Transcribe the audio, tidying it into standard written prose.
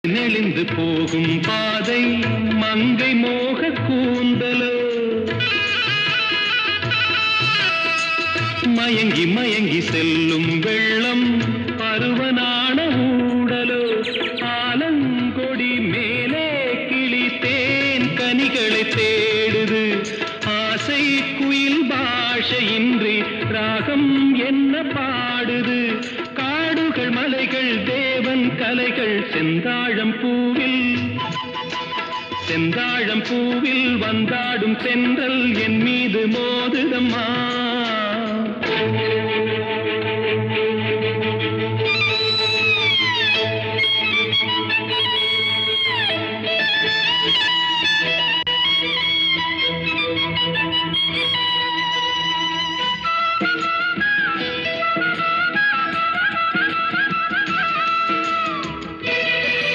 நெளிந்து போகும் பாதை மங்கை மோக கூந்தலோ மயங்கி மயங்கி செல்லும் வெள்ளம் பருவனான ஊடலோ ஆலங்கொடி மேலே கிளி தேன் கனிகளை தேடுது ஆசை குயில் பாஷையின்றி ராகம் என்ன பாடுது காடுகள் மலைகள் தேவன் கலைகள் செந்தாழம் பூவில் வந்தாடும் தென்றல் என் மீது மோதுதம்மா